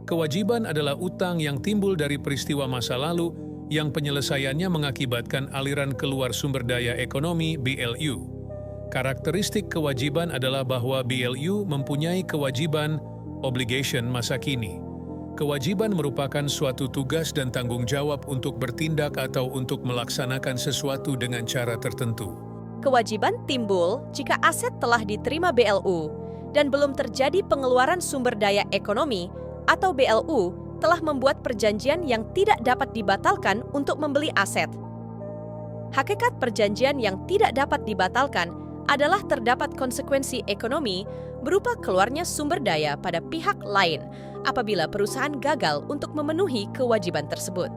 Kewajiban adalah utang yang timbul dari peristiwa masa lalu yang penyelesaiannya mengakibatkan aliran keluar sumber daya ekonomi BLU. Karakteristik kewajiban adalah bahwa BLU mempunyai kewajiban obligation masa kini. Kewajiban merupakan suatu tugas dan tanggung jawab untuk bertindak atau untuk melaksanakan sesuatu dengan cara tertentu. Kewajiban timbul jika aset telah diterima BLU dan belum terjadi pengeluaran sumber daya ekonomi atau BLU telah membuat perjanjian yang tidak dapat dibatalkan untuk membeli aset. Hakikat perjanjian yang tidak dapat dibatalkan adalah terdapat konsekuensi ekonomi berupa keluarnya sumber daya pada pihak lain apabila perusahaan gagal untuk memenuhi kewajiban tersebut.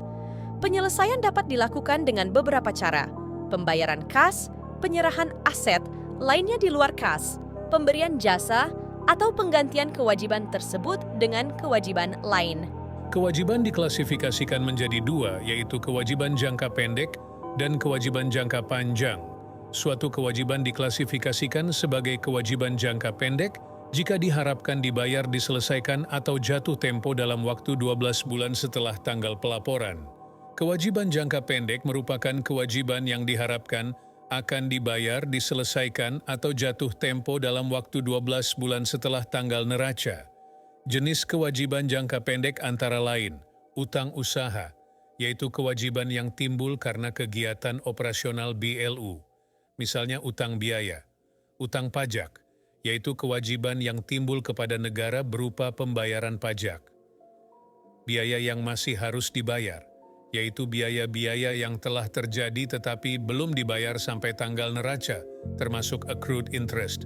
Penyelesaian dapat dilakukan dengan beberapa cara: pembayaran kas, penyerahan aset, lainnya di luar kas, pemberian jasa, atau penggantian kewajiban tersebut dengan kewajiban lain. Kewajiban diklasifikasikan menjadi dua, yaitu kewajiban jangka pendek dan kewajiban jangka panjang. Suatu kewajiban diklasifikasikan sebagai kewajiban jangka pendek jika diharapkan dibayar, diselesaikan, atau jatuh tempo dalam waktu 12 bulan setelah tanggal pelaporan. Kewajiban jangka pendek merupakan kewajiban yang diharapkan akan dibayar, diselesaikan, atau jatuh tempo dalam waktu 12 bulan setelah tanggal neraca. Jenis kewajiban jangka pendek antara lain, utang usaha, yaitu kewajiban yang timbul karena kegiatan operasional BLU, misalnya utang biaya. Utang pajak, yaitu kewajiban yang timbul kepada negara berupa pembayaran pajak. Biaya yang masih harus dibayar, yaitu biaya-biaya yang telah terjadi tetapi belum dibayar sampai tanggal neraca, termasuk accrued interest.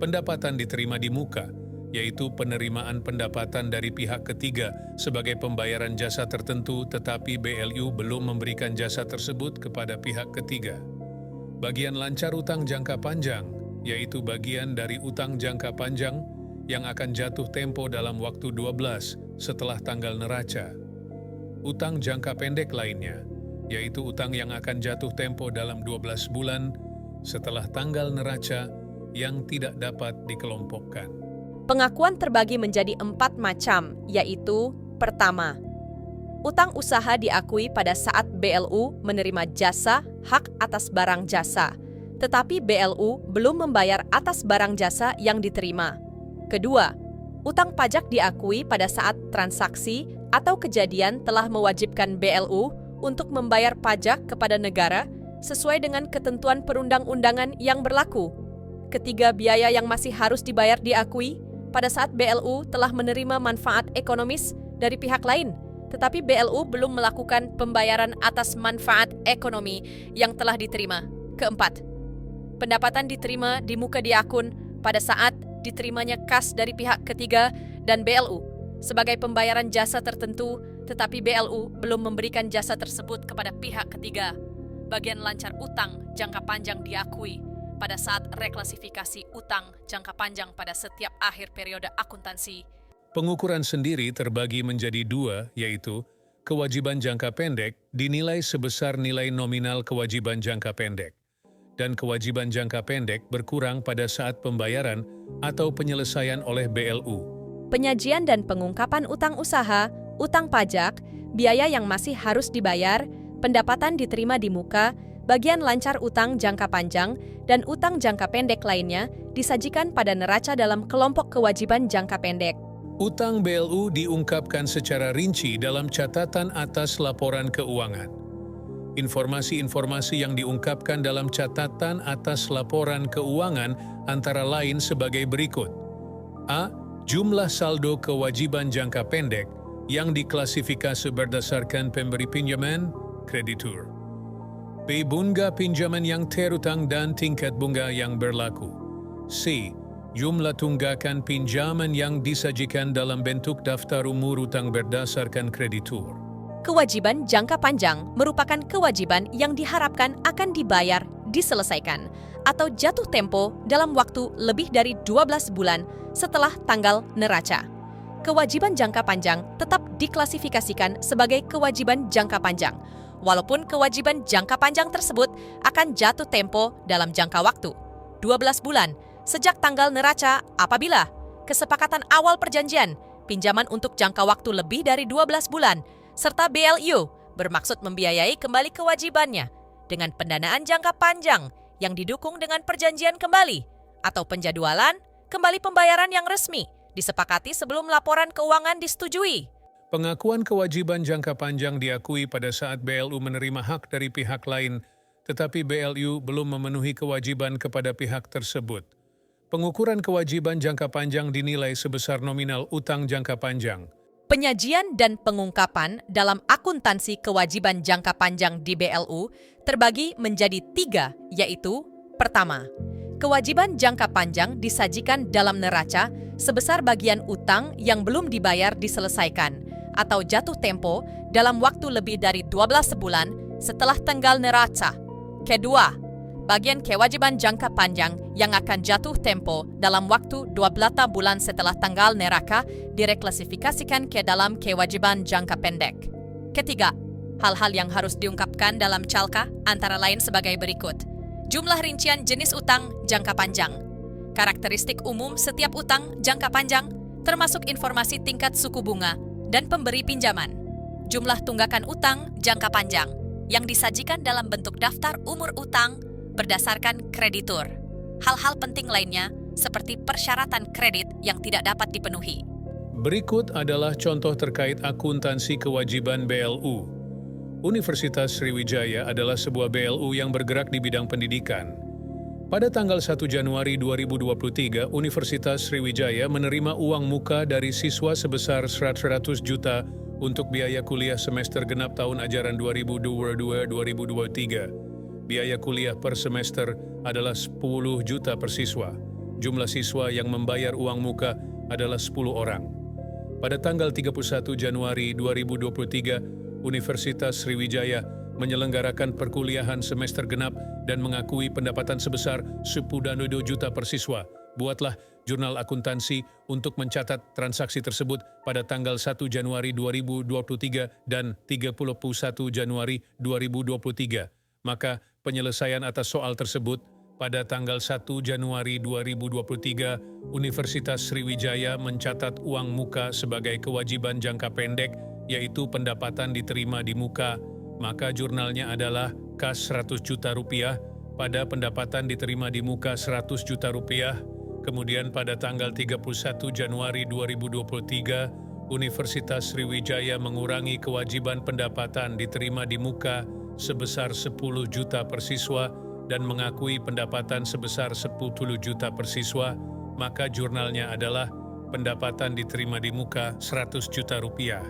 Pendapatan diterima di muka, yaitu penerimaan pendapatan dari pihak ketiga sebagai pembayaran jasa tertentu tetapi BLU belum memberikan jasa tersebut kepada pihak ketiga. Bagian lancar utang jangka panjang, yaitu bagian dari utang jangka panjang yang akan jatuh tempo dalam waktu 12 setelah tanggal neraca. Utang jangka pendek lainnya, yaitu utang yang akan jatuh tempo dalam 12 bulan setelah tanggal neraca yang tidak dapat dikelompokkan. Pengakuan terbagi menjadi 4 macam, yaitu: pertama, utang usaha diakui pada saat BLU menerima jasa hak atas barang jasa, tetapi BLU belum membayar atas barang jasa yang diterima. Kedua, utang pajak diakui pada saat transaksi atau kejadian telah mewajibkan BLU untuk membayar pajak kepada negara sesuai dengan ketentuan perundang-undangan yang berlaku. Ketiga, biaya yang masih harus dibayar diakui pada saat BLU telah menerima manfaat ekonomis dari pihak lain, tetapi BLU belum melakukan pembayaran atas manfaat ekonomi yang telah diterima. Keempat, pendapatan diterima di muka di akun pada saat diterimanya kas dari pihak ketiga dan BLU sebagai pembayaran jasa tertentu, tetapi BLU belum memberikan jasa tersebut kepada pihak ketiga. Bagian lancar utang jangka panjang diakui pada saat reklasifikasi utang jangka panjang pada setiap akhir periode akuntansi. Pengukuran sendiri terbagi menjadi dua, yaitu kewajiban jangka pendek dinilai sebesar nilai nominal kewajiban jangka pendek, dan kewajiban jangka pendek berkurang pada saat pembayaran atau penyelesaian oleh BLU. Penyajian dan pengungkapan utang usaha, utang pajak, biaya yang masih harus dibayar, pendapatan diterima di muka, bagian lancar utang jangka panjang, dan utang jangka pendek lainnya disajikan pada neraca dalam kelompok kewajiban jangka pendek. Utang BLU diungkapkan secara rinci dalam catatan atas laporan keuangan. Informasi-informasi yang diungkapkan dalam catatan atas laporan keuangan antara lain sebagai berikut. A. Jumlah saldo kewajiban jangka pendek yang diklasifikasi berdasarkan pemberi pinjaman, kreditur. B. Bunga pinjaman yang terutang dan tingkat bunga yang berlaku. C. Jumlah tunggakan pinjaman yang disajikan dalam bentuk daftar umur utang berdasarkan kreditur. Kewajiban jangka panjang merupakan kewajiban yang diharapkan akan dibayar, diselesaikan, atau jatuh tempo dalam waktu lebih dari 12 bulan setelah tanggal neraca. Kewajiban jangka panjang tetap diklasifikasikan sebagai kewajiban jangka panjang, walaupun kewajiban jangka panjang tersebut akan jatuh tempo dalam jangka waktu 12 bulan sejak tanggal neraca apabila kesepakatan awal perjanjian, pinjaman untuk jangka waktu lebih dari 12 bulan, serta BLU bermaksud membiayai kembali kewajibannya dengan pendanaan jangka panjang yang didukung dengan perjanjian kembali atau penjadwalan kembali pembayaran yang resmi disepakati sebelum laporan keuangan disetujui. Pengakuan kewajiban jangka panjang diakui pada saat BLU menerima hak dari pihak lain, tetapi BLU belum memenuhi kewajiban kepada pihak tersebut. Pengukuran kewajiban jangka panjang dinilai sebesar nominal utang jangka panjang. Penyajian dan pengungkapan dalam akuntansi kewajiban jangka panjang di BLU terbagi menjadi 3, yaitu: pertama, kewajiban jangka panjang disajikan dalam neraca sebesar bagian utang yang belum dibayar diselesaikan atau jatuh tempo dalam waktu lebih dari 12 bulan setelah tanggal neraca. Kedua, bagian kewajiban jangka panjang yang akan jatuh tempo dalam waktu 12 bulan setelah tanggal neraca direklasifikasikan ke dalam kewajiban jangka pendek. Ketiga, hal-hal yang harus diungkapkan dalam CALKA antara lain sebagai berikut: jumlah rincian jenis utang jangka panjang, karakteristik umum setiap utang jangka panjang, termasuk informasi tingkat suku bunga dan pemberi pinjaman, jumlah tunggakan utang jangka panjang yang disajikan dalam bentuk daftar umur utang berdasarkan kreditur. Hal-hal penting lainnya seperti persyaratan kredit yang tidak dapat dipenuhi. Berikut adalah contoh terkait akuntansi kewajiban BLU. Universitas Sriwijaya adalah sebuah BLU yang bergerak di bidang pendidikan. Pada tanggal 1 Januari 2023, Universitas Sriwijaya menerima uang muka dari siswa sebesar 100 juta untuk biaya kuliah semester genap tahun ajaran 2022-2023. Biaya kuliah per semester adalah 10 juta per siswa. Jumlah siswa yang membayar uang muka adalah 10 orang. Pada tanggal 31 Januari 2023, Universitas Sriwijaya menyelenggarakan perkuliahan semester genap dan mengakui pendapatan sebesar 10 juta per siswa. Buatlah jurnal akuntansi untuk mencatat transaksi tersebut pada tanggal 1 Januari 2023 dan 31 Januari 2023. Maka penyelesaian atas soal tersebut pada tanggal 1 Januari 2023, Universitas Sriwijaya mencatat uang muka sebagai kewajiban jangka pendek, yaitu pendapatan diterima di muka. Maka jurnalnya adalah kas 100 juta rupiah pada pendapatan diterima di muka 100 juta rupiah. Kemudian pada tanggal 31 Januari 2023, Universitas Sriwijaya mengurangi kewajiban pendapatan diterima di muka sebesar 10 juta per siswa dan mengakui pendapatan sebesar 10 juta per siswa. Maka jurnalnya adalah pendapatan diterima di muka 100 juta rupiah.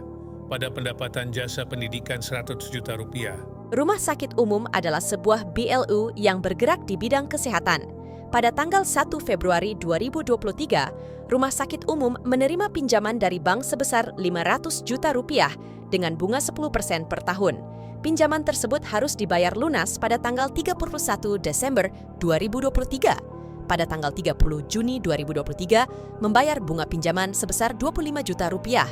Pada pendapatan jasa pendidikan 100 juta rupiah. Rumah Sakit Umum adalah sebuah BLU yang bergerak di bidang kesehatan. Pada tanggal 1 Februari 2023, Rumah Sakit Umum menerima pinjaman dari bank sebesar 500 juta rupiah dengan bunga 10% per tahun. Pinjaman tersebut harus dibayar lunas pada tanggal 31 Desember 2023. Pada tanggal 30 Juni 2023, membayar bunga pinjaman sebesar 25 juta rupiah.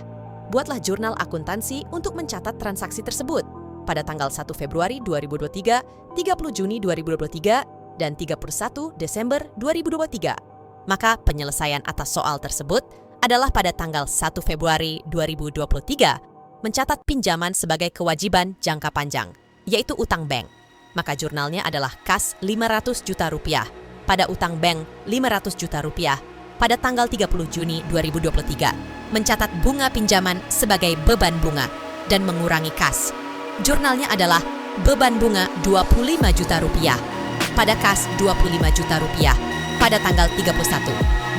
Buatlah jurnal akuntansi untuk mencatat transaksi tersebut pada tanggal 1 Februari 2023, 30 Juni 2023, dan 31 Desember 2023. Maka penyelesaian atas soal tersebut adalah pada tanggal 1 Februari 2023, mencatat pinjaman sebagai kewajiban jangka panjang, yaitu utang bank. Maka jurnalnya adalah kas 500 juta rupiah pada utang bank 500 juta rupiah pada tanggal 30 Juni 2023, mencatat bunga pinjaman sebagai beban bunga dan mengurangi kas. Jurnalnya adalah beban bunga 25 juta rupiah pada kas 25 juta rupiah pada tanggal 31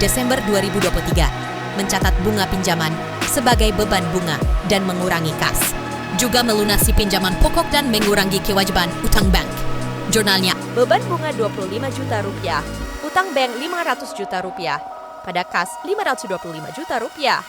Desember 2023, mencatat bunga pinjaman sebagai beban bunga dan mengurangi kas. Juga melunasi pinjaman pokok dan mengurangi kewajiban utang bank. Jurnalnya beban bunga 25 juta rupiah, utang bank 500 juta rupiah pada kas 525 juta rupiah.